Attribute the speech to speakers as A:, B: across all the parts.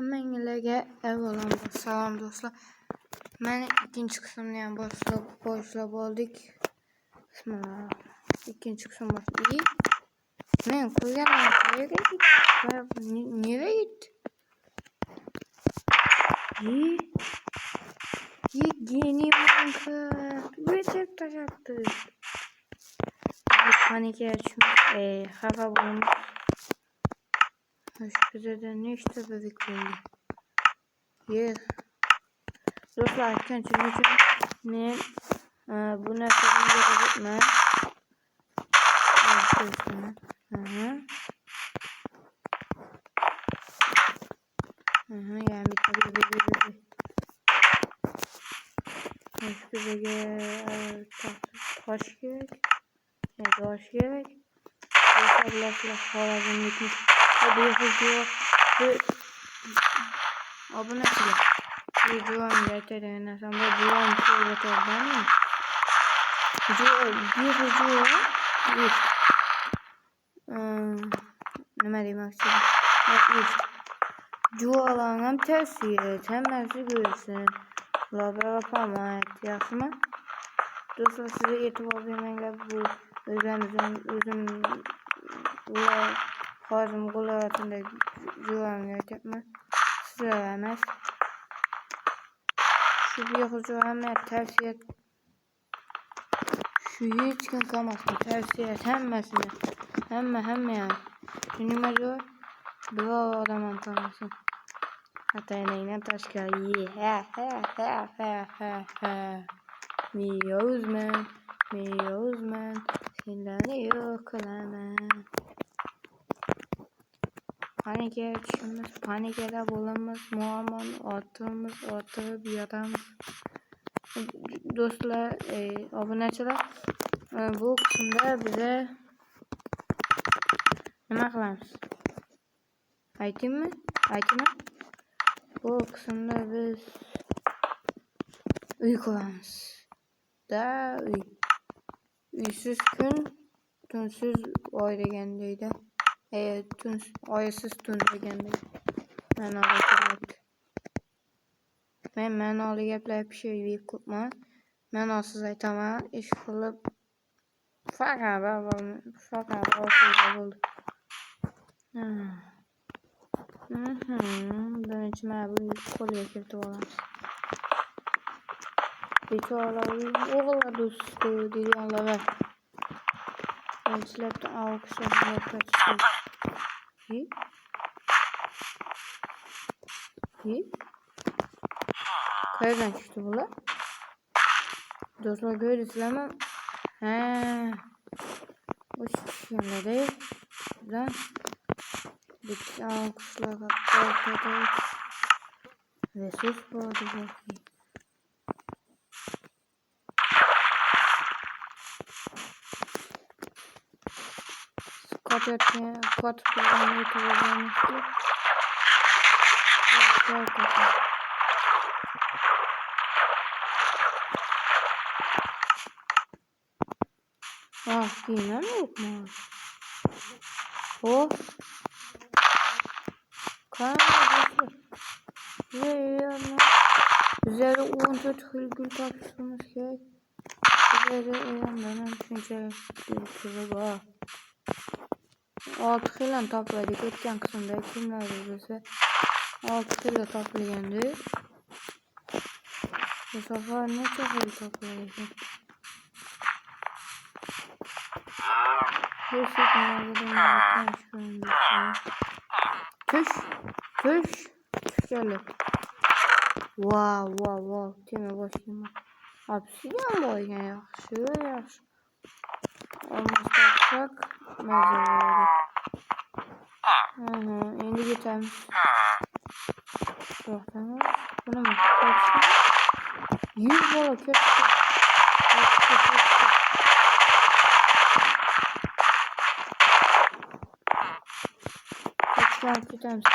A: Hammalarga avvalambor salom do'stlar. Mana ikkinchi qismni ham boshlab oldik. Bismillah. Ikkinchi qism boshlaydi. Men qo'yganim qayerga ketdi? Nereye gitti? Yegeni manka. Ötüp taşattı. Panike açmış. Hava bulmuş. Şurada ne işte dedik böyle. Yer. Dostlar kendisi için ne bu nasıl bir ne? Yani bir taş gerek. Taş gerek. Dostlar falan gitmiş. Hadi yapıyor. Abone olun. Videomu getirene sonra videomu koyacağım. Nima demoqchi? Jualanam tavsiya, hammasi ko'rsin. Loba va pomad, yaxshimi? Do'stlar, sizga e'tibor bermanglar, bu o'zim hozir qo'llatida jualanga aytyapman. Sizlar emas. Şu bir hamma tavsiya. Şu hech kim qolmasın, tavsiya hammasini. Hamma yani. Nima jo? Biror odam ham qolmasin. Atayningdan tashqari. Miyozman. Senlarni yo'q qilaman. Panikada bo'lamiz, muammoni orttirib yotamiz. Do'stlar, obunachilar, bu qismda bize nima qilamiz? Aytaymi? Bu qismda biz uy quramiz. Uysiz kun, tunsiz oy degandayda. Oysiz tun degandayda. Men ma'noli gaplar pishirib ko'pman. Ma'nosiz aytaman, ish qilib faqat bo'ldi. Birinchi mana bu qo'lga kiritib olamiz. Bechoralar o'g'illar do'sti deganlar va birinchilardan olqishlar. Qayerdan chiqdi bular? Do'stlar ko'rdingizlarmi? O'sha chiqishganlarda bizdan bitta olqishlarga qo'ydi. Resurs bo'ldi yoki. Yine mi yok mu? Kanka üzeri 14 hırgül tartışılmış gerek. Üzeri benim düşünce var. 6 hırlan topladık. Etken kısımda kimler bilirse 6 hırla toplayandı. Bu sefer ne çok hırlı topladık. Tuş geldi. Wow. Teme başlayayım. Obsidian boygan yaxshi. Olmazsa tak mazalari. Endi ketamiz. To'xtamiz. Buni mi? 100 bola ketdi. Ketamiz.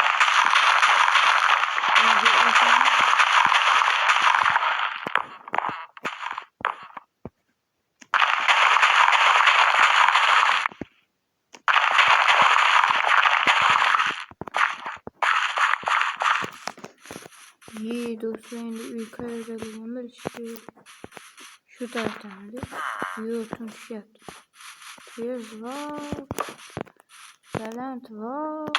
A: İyi dostlar, endi uy qayerdaligini bilishdi. Shu tarafdan yo'qdan tushyapti. Tezroq. Balandroq.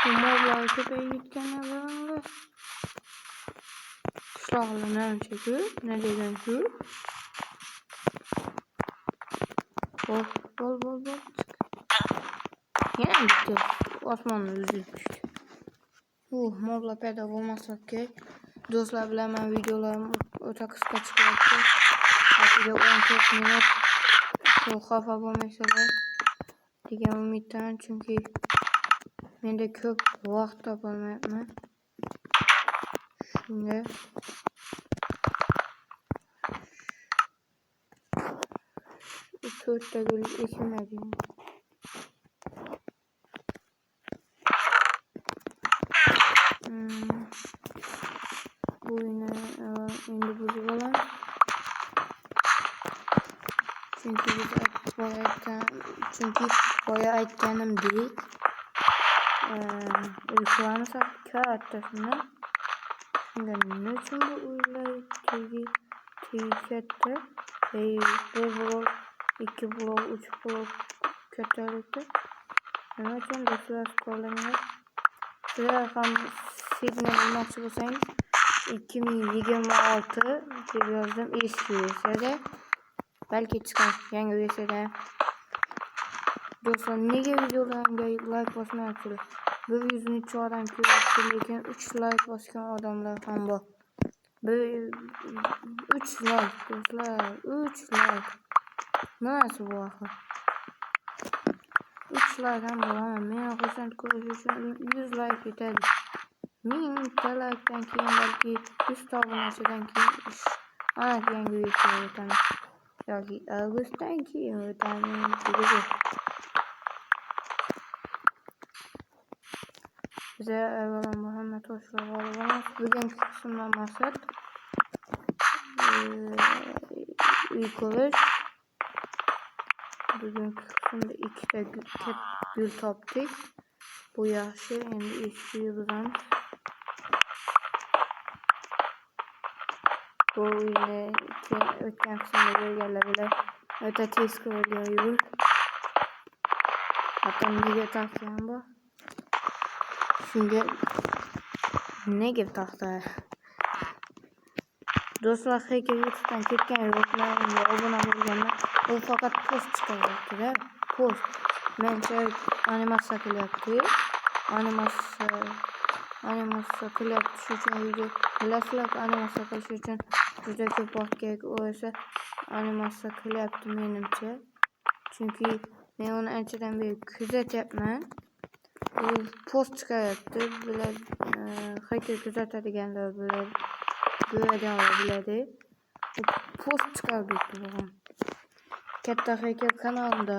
A: Moblar köpeğe gitkenler var. Kuşlarla çekip ne diyeceğim şu? Bol çık. Yine gitti. Osmanlı üzülmüştü. Moblar paydo bo'lmasak ki. Do'stlar bilan men videolarim o'ta qisqa chiqyapti. Atigi 14 minut. Xafa bo'lmaysilar degan umiddaman, chunki menda ko'p vaqt topolmayapman. Shunga to'rtta gul ekilmadi. Bu yine endi buzib olamiz. Çünkü boya aytganimdek uyqulansak kattasidan shunga nima uchun bu uylar tegishadi? Bir blok, 2 blok, 3 blok kattalikda nima uchun do'stlar qo'llangan? Sizlar ham signal olmoqchi bo'lsangiz 2026 deb yozdim eski versiyada. Belki çıkar yangi versiyada. Do'stlar, nega videolarimga like bosmayapsizlar? Bir 103 odam ko'ryapti, lekin 3 like bosgan odamlar ham bor. 3 like do'stlar, 3 like. Nimasi bu axir? 3 like ham bo'laman. Meni xursand ko'rish uchun 100 like yetadi. 1000 likedan keyin balki 100 obunachidan keyin yangi versiyaga o'tamiz. Yoki avgustdan keyin o'tamiz. Bize avvalambor hamma toshlar olamiz. Bugungi qismdan maqsad uy qurish. Bugungi qismda 2 ta gul topdik. Bu yaxshi, endi eskiga buzamiz. Bu uyni o'tgan qismda ko'rganlar bilan o'ta tez ko'rgan uy. Hatto nega taqgan bor? Shunga nega taqdi? Do'stlar, hech YouTube'dan ketgan yo'qlar, obuna bo'lganlar, u faqat post chiqaryapti-da. Post. Mencha animatsiya qilyapti. Animatsiya qilyapti. Shu uchun video bilasizlar, animatsiya qilish uchun juda ko'p vaqt kerak. U esa animatsiya qilyapti menimcha. Chunki men uni anchadan beri kuzatyapman. U post chiqaryapti. Bular haykal kuzatadiganlar biladi. Post chiqarib berdi. Katta haykal kanalida.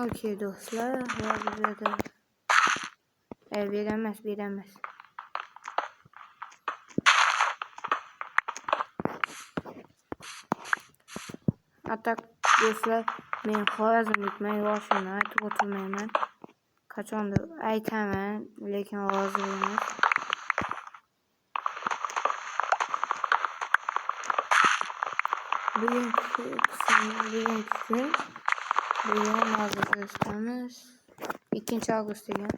A: Okey do'stlar, bizada beramiz. Hatta do'stlar, men xorazmlikman, yoshimni aytib o'tirmayman. Qachondir aytaman, lekin hozir emas. Bugungi kun bugun mavzusimiz 2 avgust degan.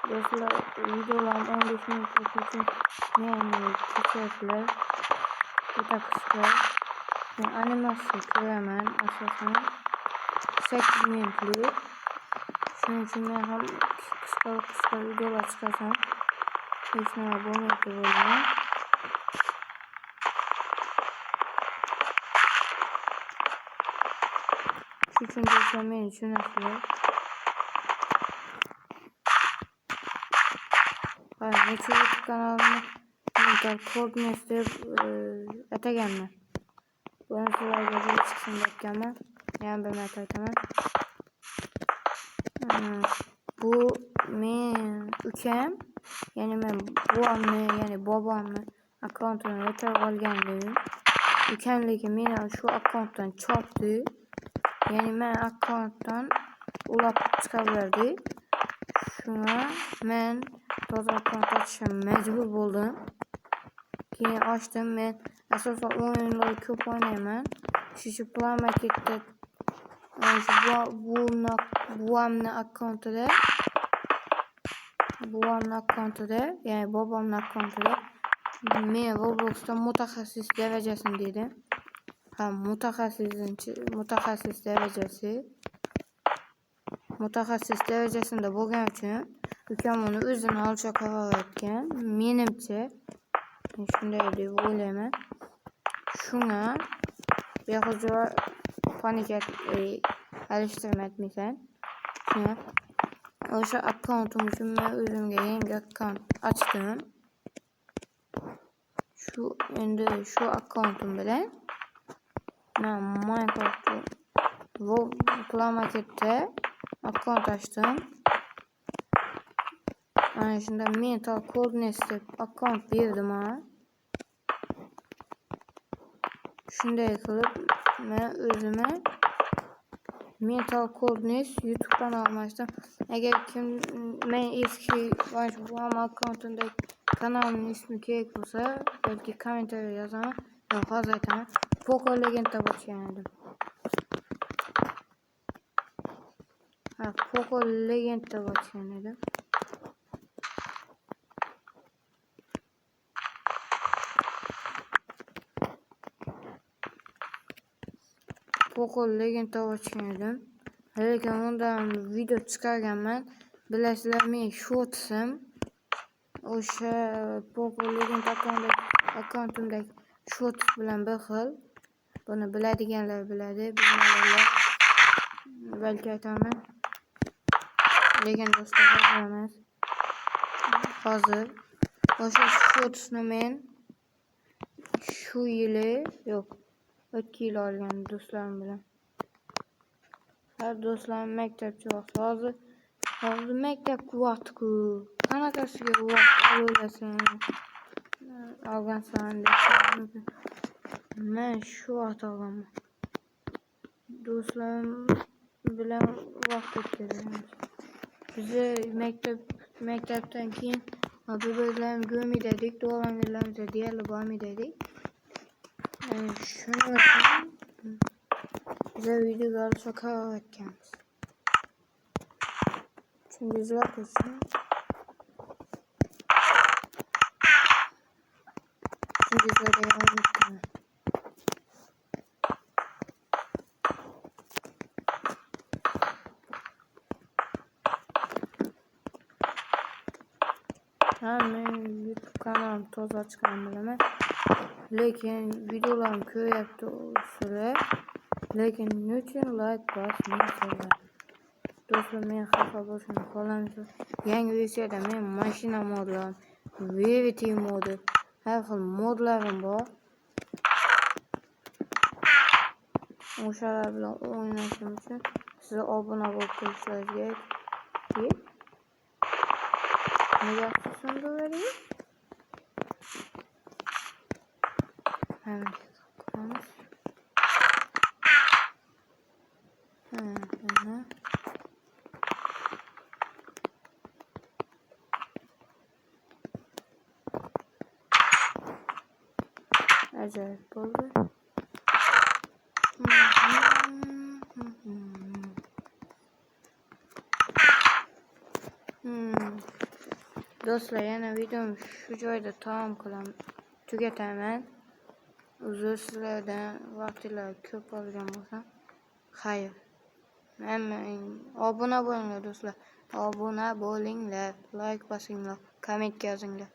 A: Do'stlar, videolarni 15 minutlik uchun meni kechirsizlar. O'ta qisqa. Men animatsiya ko'raman asosan 8 minutlik. Shuning uchun men ham qisqa videolar chiqarsam hech nima bo'lmaydi bo'laman. Shu uchun do'stlar, meni tushunasizlar. Necha YouTube kanalimni Mental Coldness deb ataganman. Buni sizlarga bilib chiqsin deb aytganman. Yana bir marta aytaman. Bu men ukam, ya'ni men buvamni, ya'ni bobomni akkauntini o'chirib olgandim. Ukam lekin meni shu akkauntdan chopdi. Ya'ni men akkauntdan ulab chiqaverdi. Shunga men toza akkaunt ochishga majbur bo'ldim. Keyin ochdim. Men asosan o'yinlar ko'p o'ynayman. Shu Play Marketda buvamni akkauntida, ya'ni bobomni akkauntida men Robloxda mutaxassis darajasini dedim. Mutaxassis darajasida bo'lgani uchun ukam uni o'zini olishga qaror etgan. Menimcha shunday deb o'ylayman. Shunga behuda panika alishtirmaysan. Shunga o'sha akkauntim uchun men o'zimga yangi akkaunt ochdim. Shu akkauntim bilan men Minecraft Play Marketda akkaunt ochdim. Ana shunda Mental Coldness deb akkaunt berdim. Shunday qilib men o'zimga Mental Coldness YouTube kanalim ochdim. Agar kim men eski buvam akkauntidagi kanalimning ismi kerak bo'lsa, balki kommentariya yozaman. Men hozir aytaman. Poco Legendda ochgan edim. Poco Legendda ochgan edim. Poco Legendda ochgan edim. Lekin undan video chiqarganman. Bilasizlar, men shortsim. O'sha Poco Legend akkauntimdagi short bilan bir xil. Buni biladiganlar biladi, bilmaganlar balki aytaman. Lekin do'stlar, emas. Hozir o'sha shortsni men shu yili yo'q, o'tgan yil olgan do'stlarim bilan. Do'stlarim maktabchi vaqti. Hozir maktabga vaqt-ku. Qanaqasiga vaqt olasan? Olgansan deb. Men shu vaqt olganman. Do'stlarim bilan vaqt o'tkazamiz. Biz maktabdan keyin bir-birlarni ko'rmaydik, do'lanlarimiz deyarli bormaydik. Shuning uchun biz videoga olishga qaror etganmiz. Tushundingizlar qo'shni? Tushundingizlar degan umiddaman. Men YouTube kanalim toza ochganimni bilaman. Lekin videolarim ko'ryapti ular. Lekin nechun like bosmayapsizlar? Do'stlar, men xafa bo'lishimni xohlamaysiz. Yangi versiyada men mashina modlarim, Verity modi, har xil modlarim bor. O'shalar bilan o'ynashim uchun siz obuna bo'lib qo'yishingiz kerak. Nega tushundirdingiz? Ajoyib bo'ldi. Do'stlar, yana videom shu joyda tamom qilaman. Tugataman. Uzr, sizlardan vaqtlar ko'p olgan bo'lsam. Xayr. Obuna bo'linglar do'stlar. Obuna bo'linglar, like bosinglar, kommentga yozinglar.